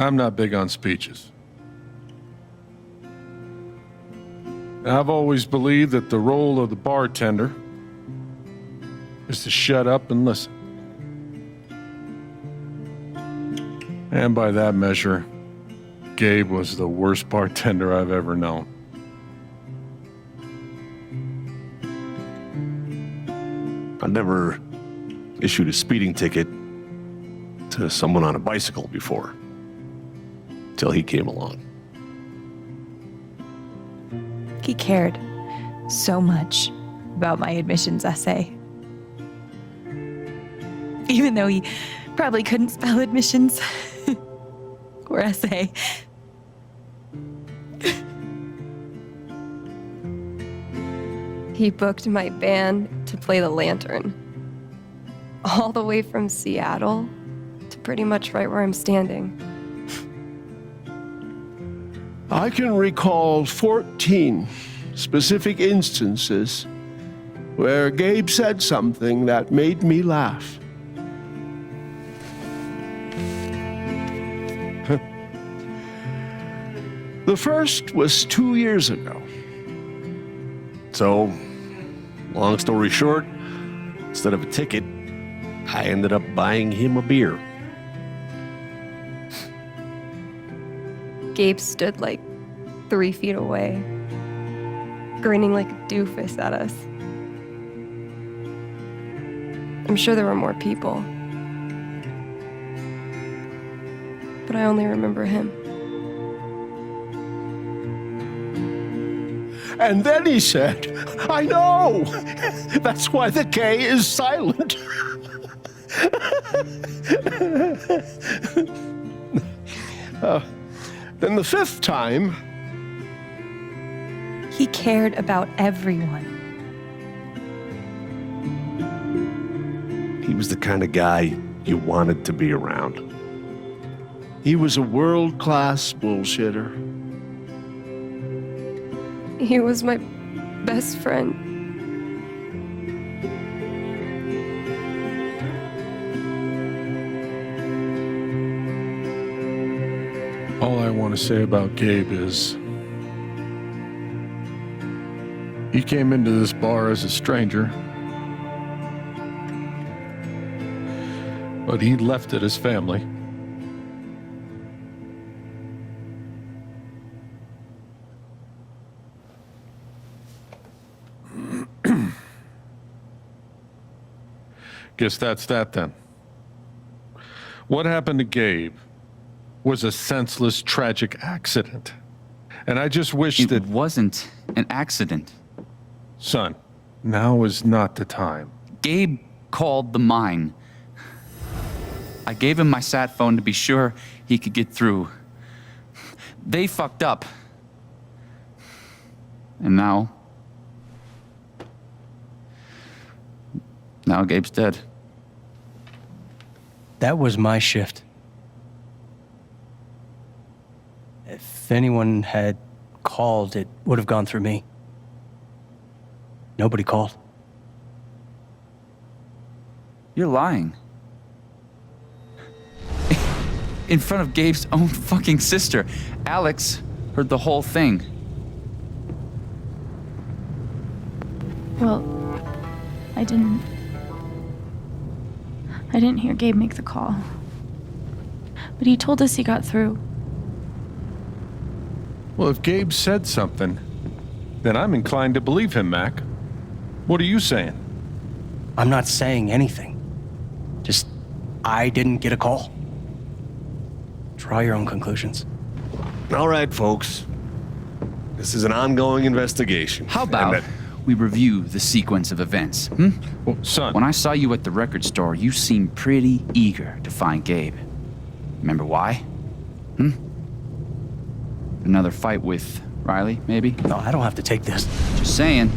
I'm not big on speeches. I've always believed that the role of the bartender is to shut up and listen. And by that measure, Gabe was the worst bartender I've ever known. I never issued a speeding ticket to someone on a bicycle before, till he came along. He cared so much about my admissions essay. Even though he probably couldn't spell admissions or essay. He booked my band to play the lantern. All the way from Seattle to pretty much right where I'm standing. I can recall 14 specific instances where Gabe said something that made me laugh. The first was 2 years ago. So, long story short, instead of a ticket, I ended up buying him a beer. Gabe stood like 3 feet away, grinning like a doofus at us. I'm sure there were more people, but I only remember him. And then he said, I know! That's why the K is silent. Then the fifth time, He cared about everyone. He was the kind of guy you wanted to be around. he was a world-class bullshitter. He was my best friend. All I want to say about Gabe is he came into this bar as a stranger, but he left it as family. Guess that's that then. What happened to Gabe was a senseless, tragic accident. And I just wish that... It wasn't an accident. Son, now is not the time. Gabe called the mine. I gave him my sat phone to be sure he could get through. They fucked up. And now Gabe's dead. That was my shift. If anyone had called, it would have gone through me. Nobody called. You're lying. In front of Gabe's own fucking sister. Alex heard the whole thing. Well, I didn't hear Gabe make the call. But he told us he got through. Well, if Gabe said something, then I'm inclined to believe him, Mac. What are you saying? I'm not saying anything. Just, I didn't get a call. Draw your own conclusions. All right, folks. This is an ongoing investigation. How about we review the sequence of events, hmm? Well, son... When I saw you at the record store, you seemed pretty eager to find Gabe. Remember why? Hmm? Another fight with Riley, maybe? No, I don't have to take this. Just saying.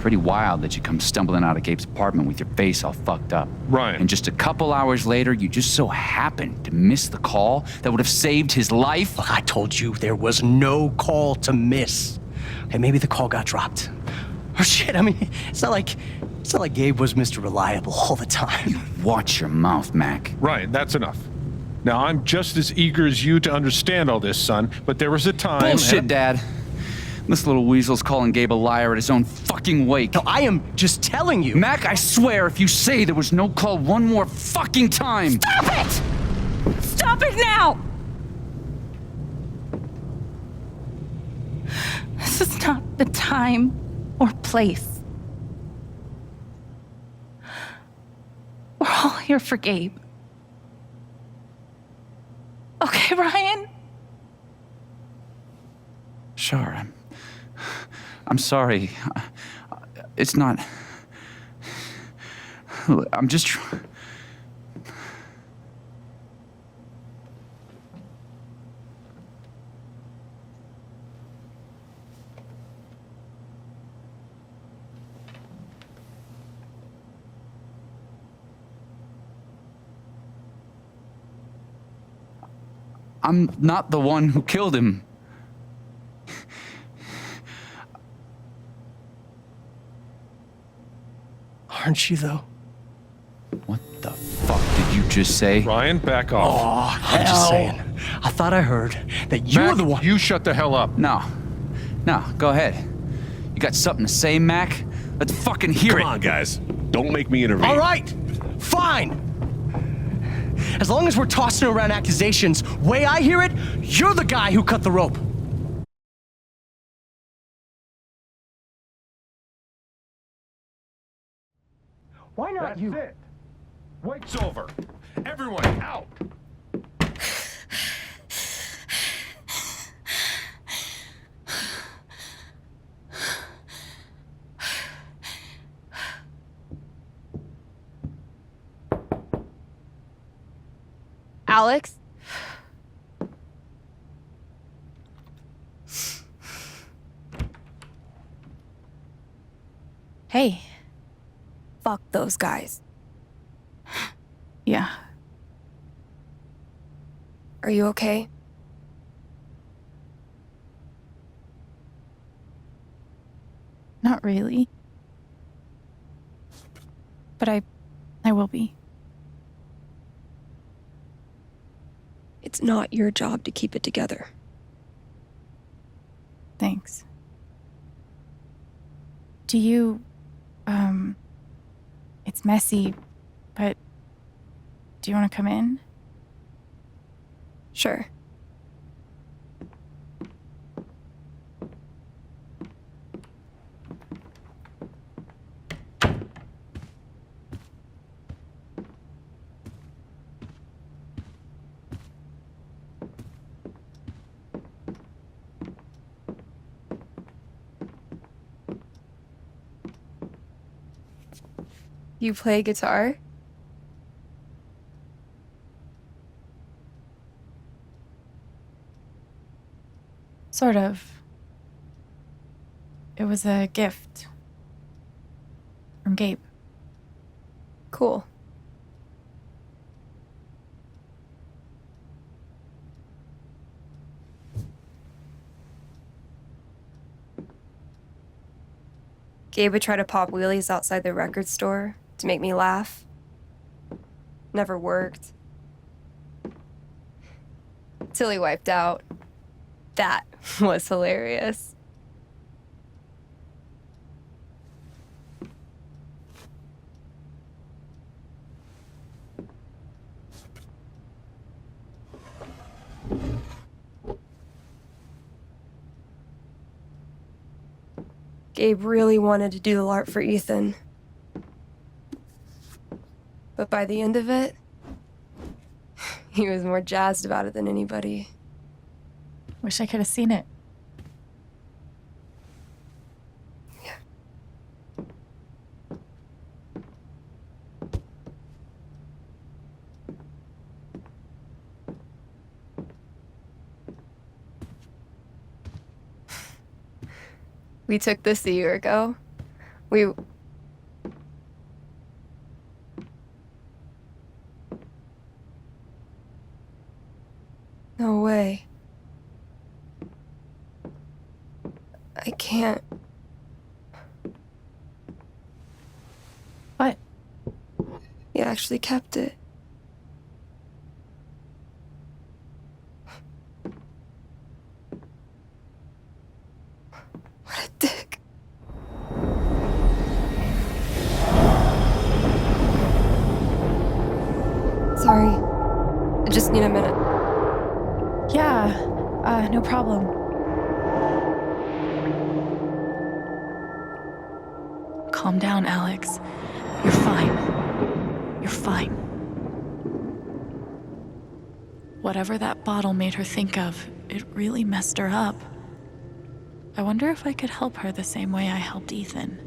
Pretty wild that you come stumbling out of Gabe's apartment with your face all fucked up. Ryan. And just a couple hours later, you just so happened to miss the call that would have saved his life? Look, I told you there was no call to miss. Okay, maybe the call got dropped. Or shit, I mean, it's not like Gabe was Mr. Reliable all the time. You watch your mouth, Mac. Ryan, that's enough. Now, I'm just as eager as you to understand all this, son, but there was a time... Bullshit, Dad. This little weasel's calling Gabe a liar at his own fucking wake. No, I am just telling you. Mac, I swear, if you say there was no call one more fucking time... Stop it! Stop it now! This is not the time or place. We're all here for Gabe. Okay, Ryan? Sure, I'm sorry. It's not... I'm just I'm not the one who killed him. Aren't you, though? What the fuck did you just say? Ryan, back off. I'm just saying. I thought I heard that you were Mac, the one. you shut the hell up. No, go ahead. You got something to say, Mac? Let's fucking hear Come it. on, guys. Don't make me intervene. All right, fine. As long as we're tossing around accusations, way I hear it, you're the guy who cut the rope. Why not That's you? it. Wake's over. Everyone, out. Alex? Hey. Fuck those guys. Yeah. Are you okay? Not really. But I will be. It's not your job to keep it together. Thanks. Do you, it's messy, but do you want to come in? Sure. You play guitar? Sort of. It was a gift from Gabe. Cool. Gabe would try to pop wheelies outside the record store to make me laugh. Never worked. Till he wiped out. That was hilarious. Gabe really wanted to do the LARP for Ethan. But by the end of it, he was more jazzed about it than anybody. Wish I could have seen it. Yeah. We took this a year ago. No way. I can't. What? He actually kept it. need a minute. Yeah, no problem. Calm down, Alex. You're fine. You're fine. Whatever that bottle made her think of, it really messed her up. I wonder if I could help her the same way I helped Ethan.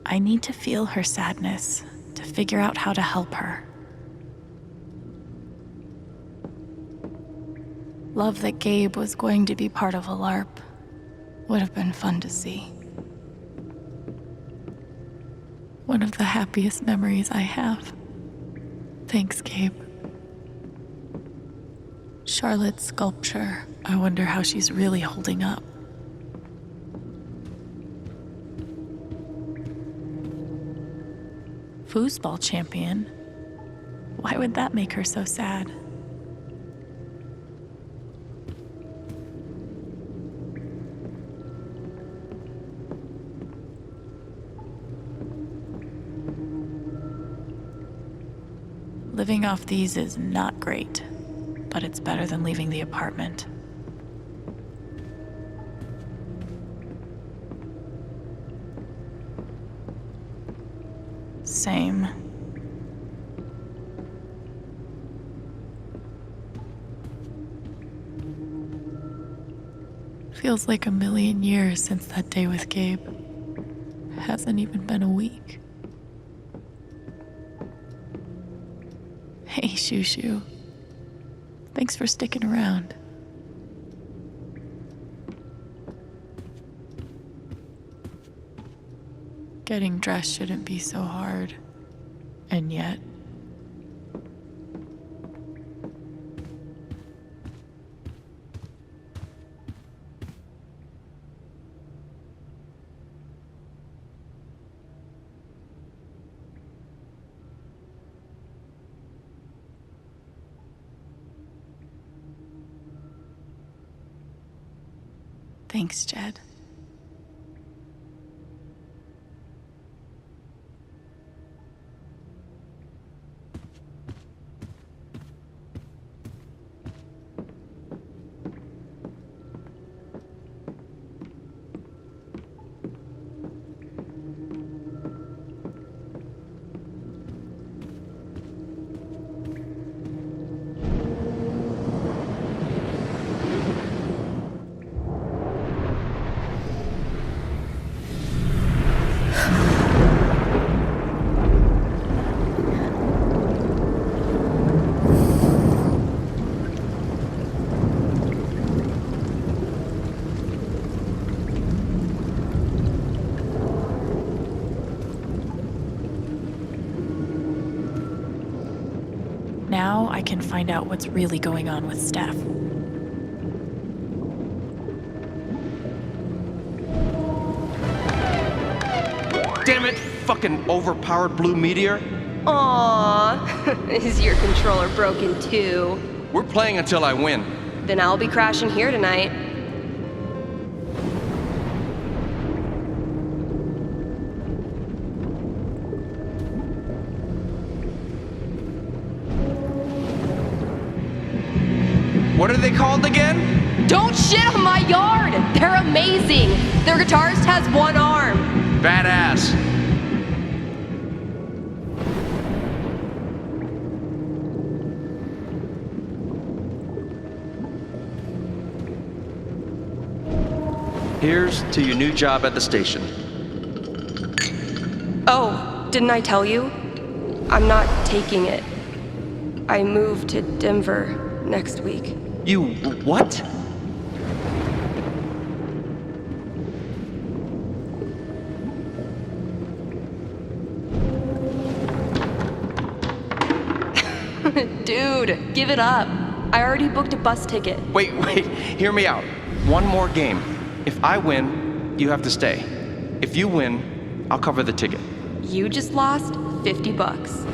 I need to feel her sadness to figure out how to help her. Love that Gabe was going to be part of a LARP would have been fun to see. One of the happiest memories I have. Thanks, Gabe. Charlotte's sculpture. I wonder how she's really holding up. Foosball champion? Why would that make her so sad? Living off these is not great, but it's better than leaving the apartment. Same. Feels like a million years since that day with Gabe. Hasn't even been a week. Hey, Shushu. Thanks for sticking around. Getting dressed shouldn't be so hard. And yet... Thanks, Jed. Now I can find out what's really going on with Steph. Damn it! Fucking overpowered blue meteor. Aww, is your controller broken too? We're playing until I win. Then I'll be crashing here tonight. What are they called again? Don't shit on my yard! They're amazing! Their guitarist has one arm. Badass. Here's to your new job at the station. Oh, didn't I tell you? I'm not taking it. I move to Denver next week. You what? Dude, give it up. I already booked a bus ticket. Wait, hear me out. One more game. If I win, you have to stay. If you win, I'll cover the ticket. You just lost $50.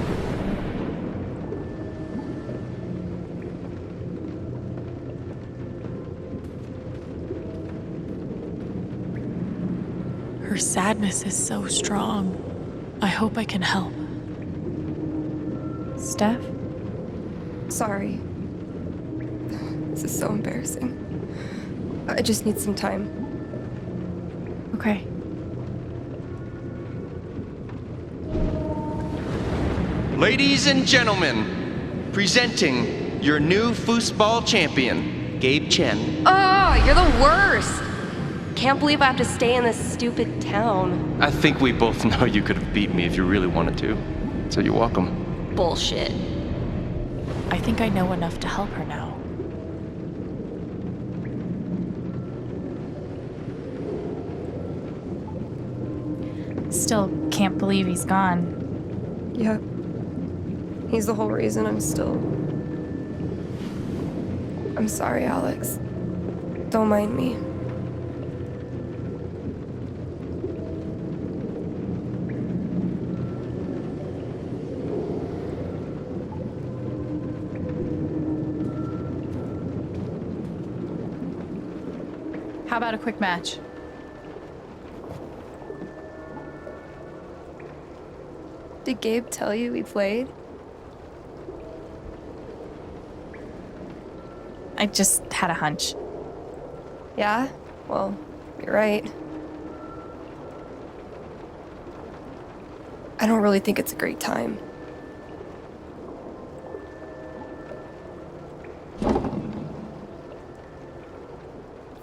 Her sadness is so strong. I hope I can help. Steph? Sorry. This is so embarrassing. I just need some time. Okay. Ladies and gentlemen, presenting your new foosball champion, Gabe Chen. Oh, you're the worst! Can't believe I have to stay in this stupid town. I think we both know you could have beat me if you really wanted to, so you're welcome. Bullshit. I think I know enough to help her now. Still can't believe he's gone. Yep. He's the whole reason I'm sorry, Alex. Don't mind me. How about a quick match? Did Gabe tell you we played? I just had a hunch. Yeah? Well, you're right. I don't really think it's a great time.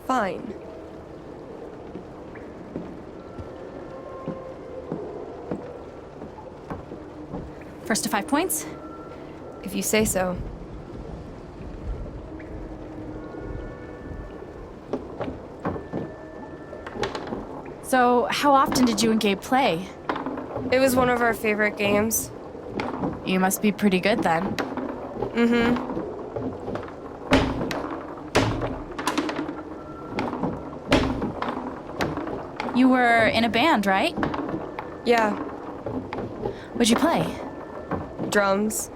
Fine. First to 5 points? If you say so. So, how often did you and Gabe play? It was one of our favorite games. You must be pretty good then. Mm-hmm. You were in a band, right? Yeah. What'd you play? Drums.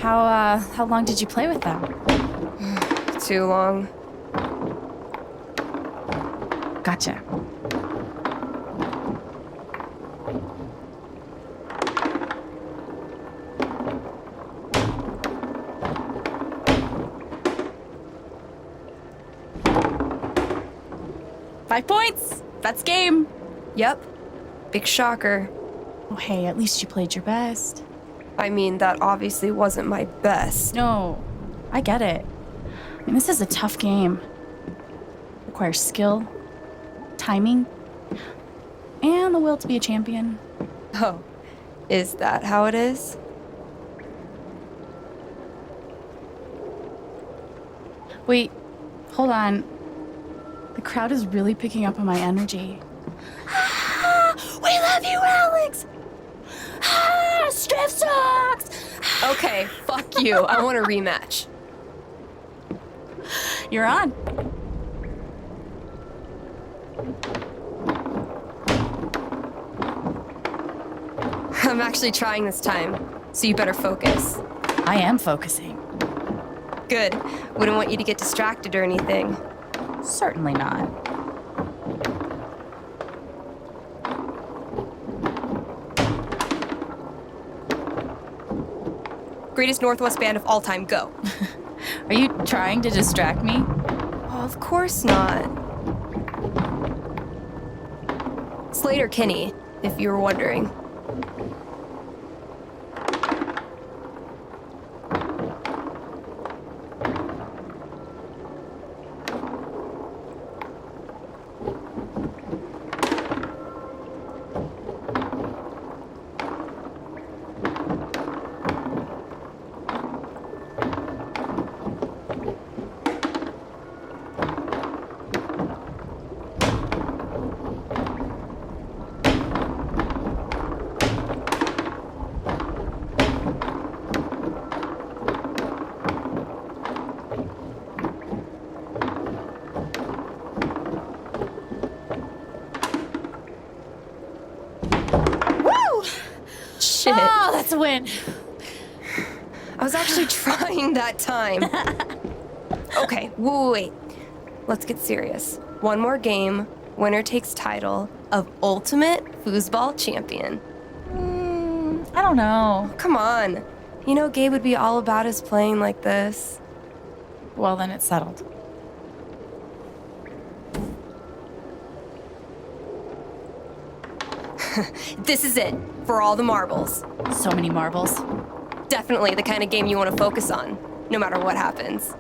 How long did you play with them? Too long. Gotcha. Five points! That's game! Yep. Big shocker. Oh, hey, at least you played your best. I mean, that obviously wasn't my best. No, I get it. I mean, this is a tough game. Requires skill, timing, and the will to be a champion. Oh, is that how it is? Wait, hold on. The crowd is really picking up on my energy. We love you, Alex! Steph sucks! Okay, fuck you. I want a rematch. You're on. I'm actually trying this time, so you better focus. I am focusing. Good. Wouldn't want you to get distracted or anything. Certainly not. Greatest Northwest band of all time, go. Are you trying to distract me? Oh, of course not. Slater Kinney, if you were wondering. Shit. Oh, that's a win. I was actually trying that time. Okay, wait. Let's get serious. One more game. Winner takes title of Ultimate Foosball Champion. don't know. Come on. You know Gabe would be all about his playing like this. Well, then it's settled. This is it, for all the marbles. So many marbles. Definitely the kind of game you want to focus on, no matter what happens.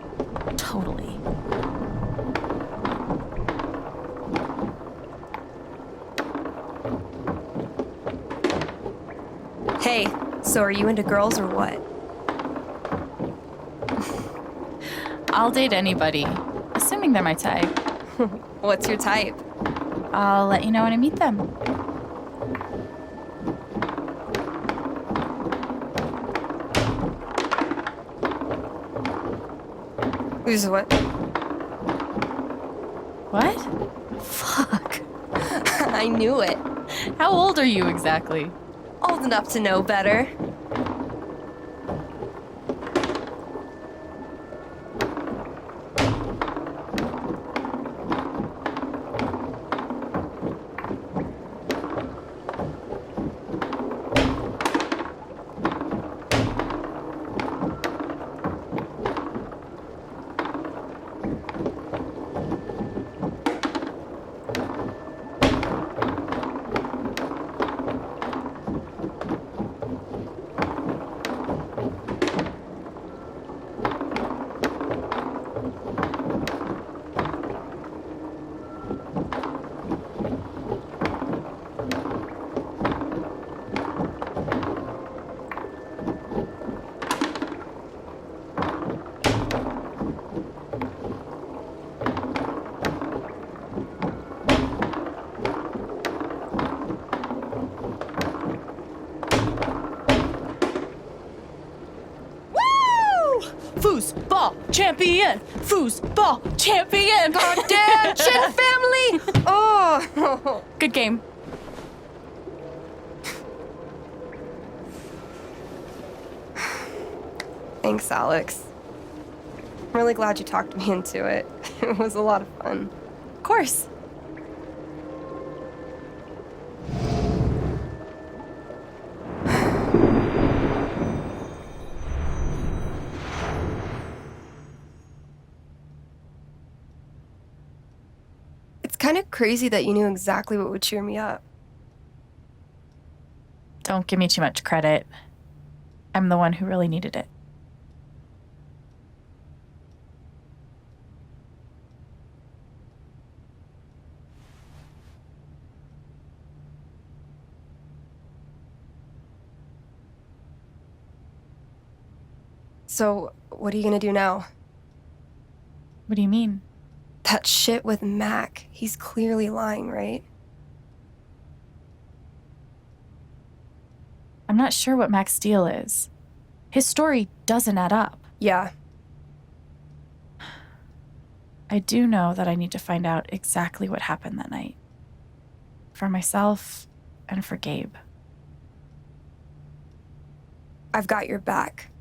Totally. Hey, so are you into girls or what? I'll date anybody, assuming they're my type. What's your type? I'll let you know when I meet them. Who's what? What? Fuck. I knew it. How old are you exactly? Old enough to know better. Foosball champion! Foosball champion! Goddamn, Chin family! Oh! Good game. Thanks, Alex. I'm really glad you talked me into it. It was a lot of fun. Of course. It's kind of crazy that you knew exactly what would cheer me up. Don't give me too much credit. I'm the one who really needed it. So, what are you gonna do now? What do you mean? That shit with Mac, he's clearly lying, right? I'm not sure what Mac's deal is. His story doesn't add up. Yeah. I do know that I need to find out exactly what happened that night. For myself and for Gabe. I've got your back.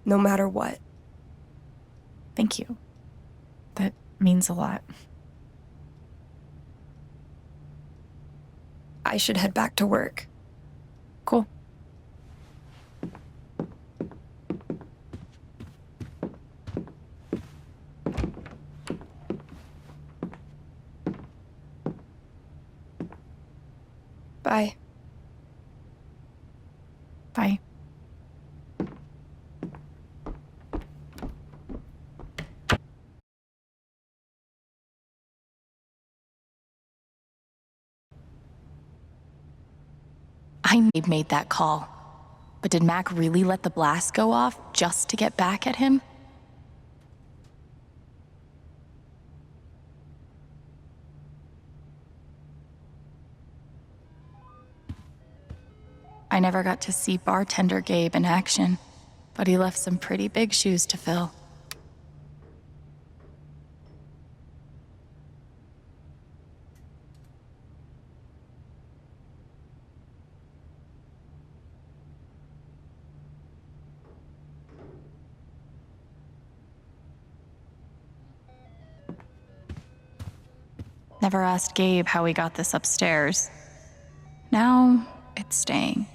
No matter what. Thank you. That means a lot. I should head back to work. Cool. Bye. Bye. I made that call. But did Mac really let the blast go off just to get back at him? I never got to see bartender Gabe in action, but he left some pretty big shoes to fill. Never asked Gabe how he got this upstairs. Now, it's staying.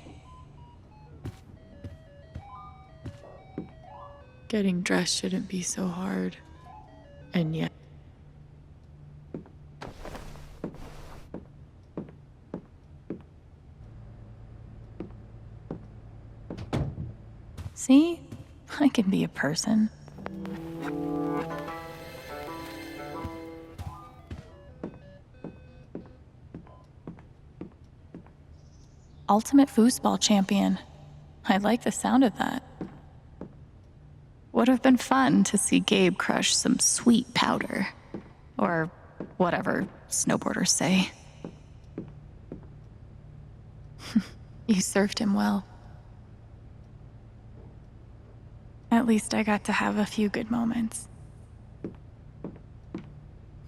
Getting dressed shouldn't be so hard. And yet. See? I can be a person. Ultimate foosball champion. I like the sound of that. Would have been fun to see Gabe crush some sweet powder. Or whatever snowboarders say. You served him well. At least I got to have a few good moments.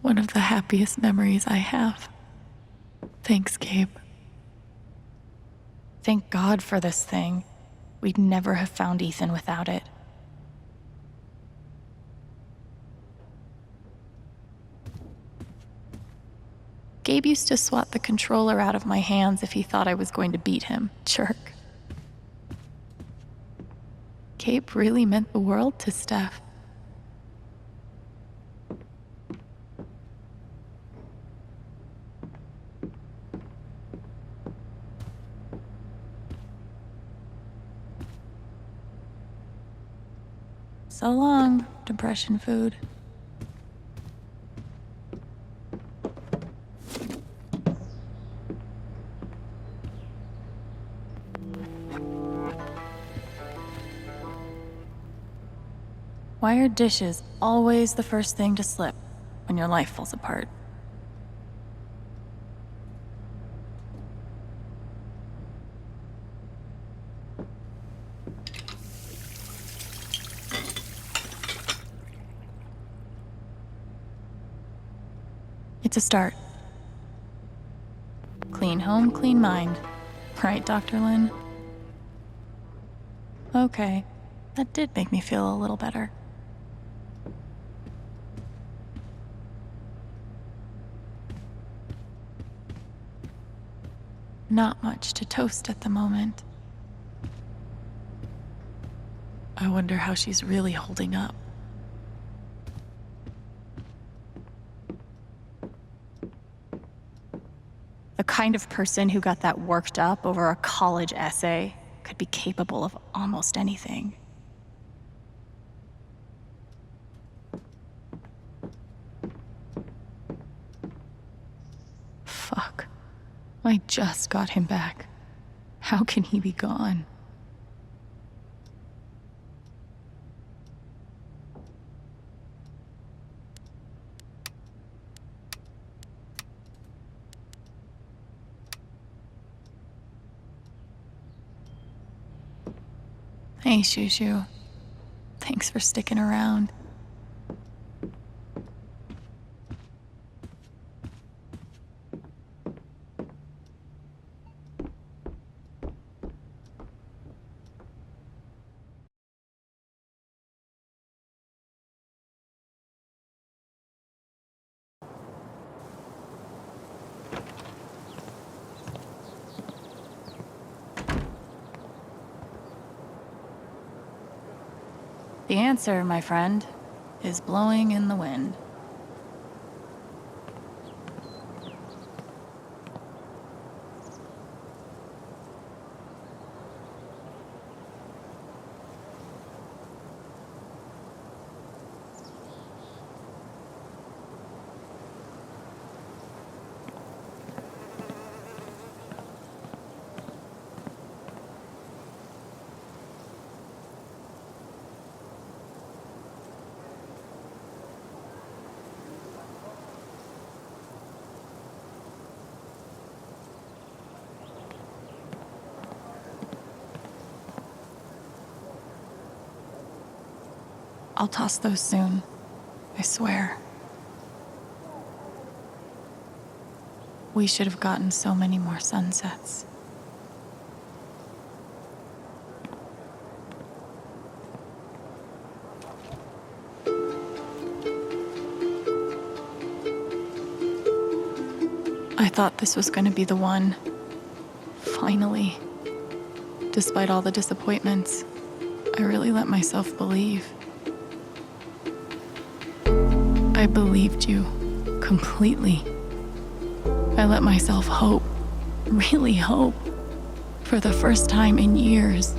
One of the happiest memories I have. Thanks, Gabe. Thank God for this thing. We'd never have found Ethan without it. Gabe used to swat the controller out of my hands if he thought I was going to beat him. Jerk. Gabe really meant the world to Steph. So long, depression food. Why are dishes always the first thing to slip when your life falls apart? It's a start. Clean home, clean mind. Right, Dr. Lin? Okay, that did make me feel a little better. Not much to toast at the moment. I wonder how she's really holding up. The kind of person who got that worked up over a college essay could be capable of almost anything. Fuck. I just got him back. How can he be gone? Hey, Shushu. Thanks for sticking around. The answer, my friend, is blowing in the wind. I'll toss those soon, I swear. We should have gotten so many more sunsets. I thought this was going to be the one. Finally. Despite all the disappointments, I really let myself believe. I believed you completely. I let myself hope, really hope, for the first time in years.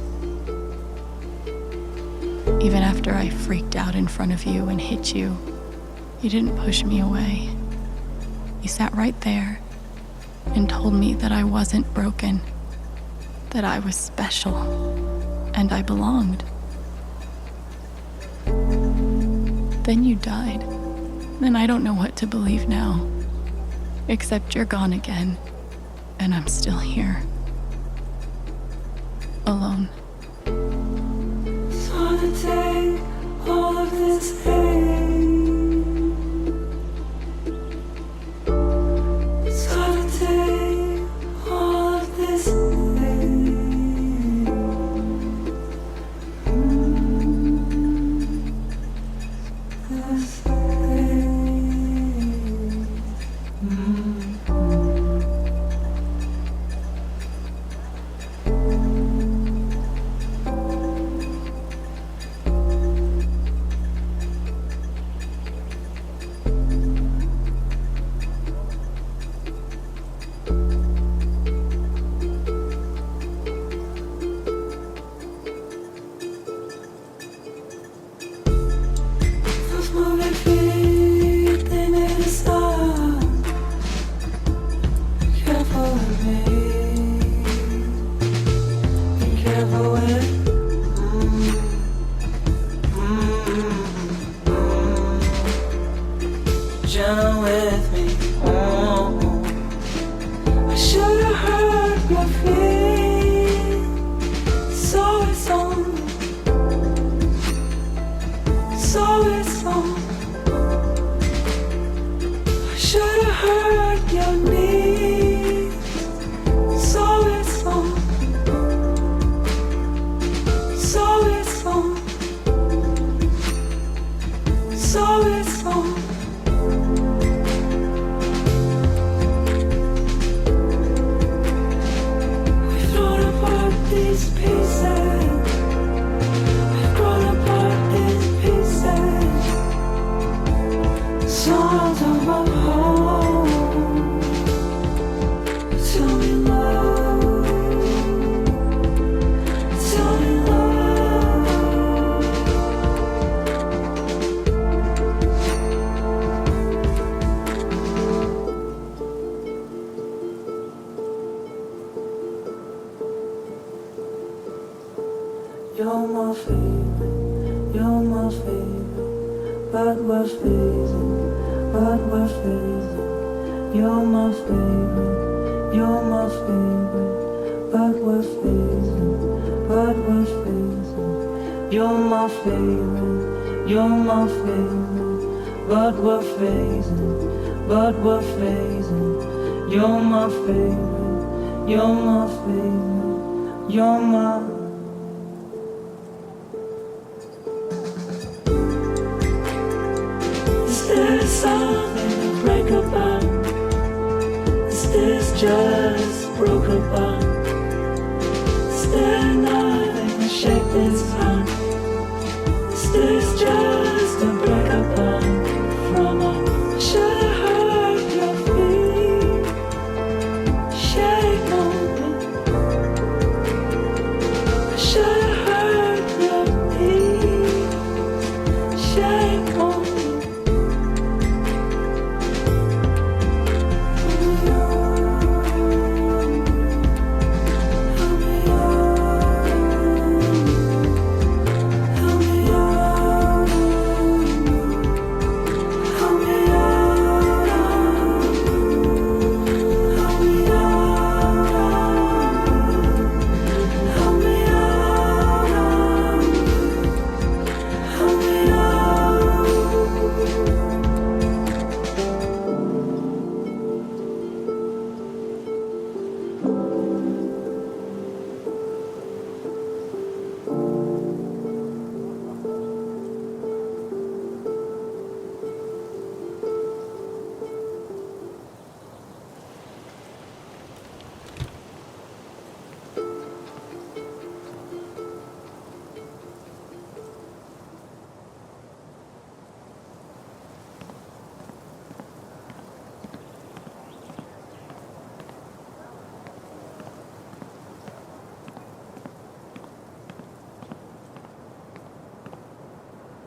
Even after I freaked out in front of you and hit you, you didn't push me away. You sat right there and told me that I wasn't broken, that I was special, and I belonged. Then you died, and I don't know what to believe now, except you're gone again, and I'm still here, alone. It's hard to take all of this pain. It's hard to take all of this pain. This pain. Those moving feet, they made a stop. Careful with me. Be careful with Jump with me. I should have heard your feet. So it's on. So it's on. I should have heard your knees. So it's on. So it's on. So it's on. We've thrown apart these pieces. We've grown apart these pieces. Songs of my home. Tell me love. Tell me love. You're my favorite, you're my favorite, but we're phasing, but we're phasing. You're my favorite, you're my favorite, but we're phasing, but we're phasing. You're my favorite, you're my favorite, but we're phasing, but we're phasing. You're my favorite, you're my favorite, you're my. Is there something to break apart? Is this just broken bond? Is there nothing to shake this heart? Is this just a break apart from a should have heard your feet shake on me?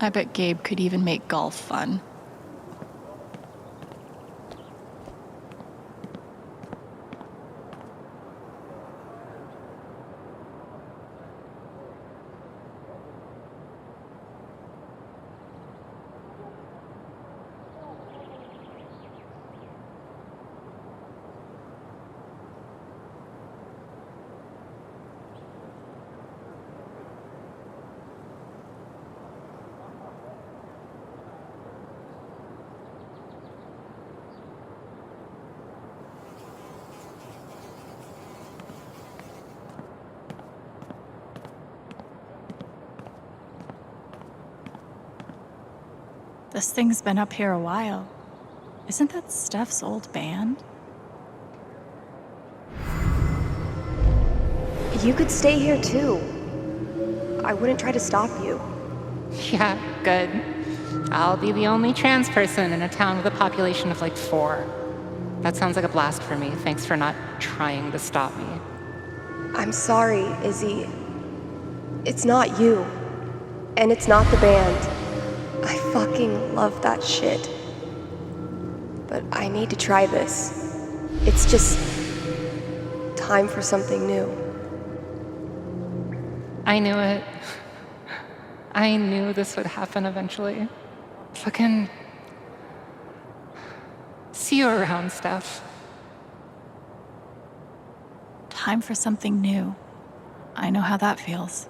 I bet Gabe could even make golf fun. This thing's been up here a while. Isn't that Steph's old band? You could stay here too. I wouldn't try to stop you. Yeah, good. I'll be the only trans person in a town with a population of like 4. That sounds like a blast for me. Thanks for not trying to stop me. I'm sorry, Izzy. It's not you. And it's not the band. I fucking love that shit. But I need to try this. It's just time for something new. I knew it. I knew this would happen eventually. Fucking... See you around, Steph. Time for something new. I know how that feels.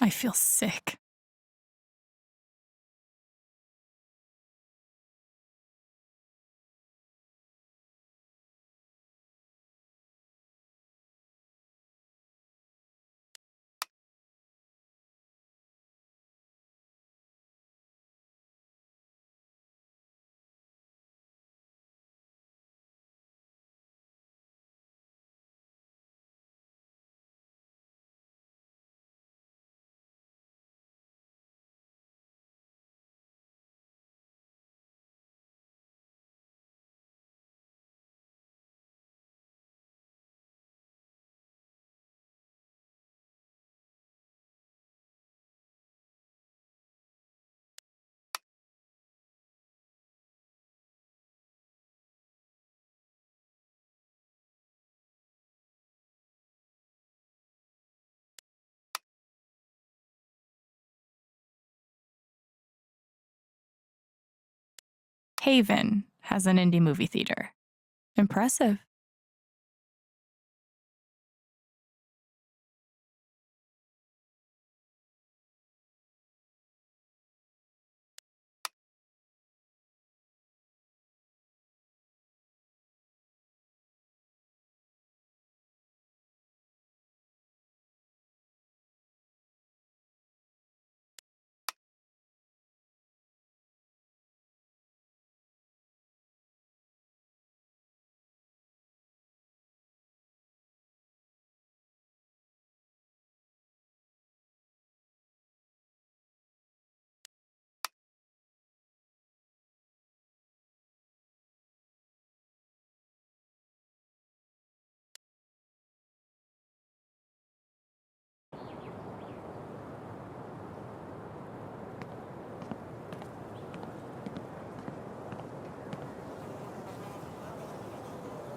I feel sick. Haven has an indie movie theater. Impressive.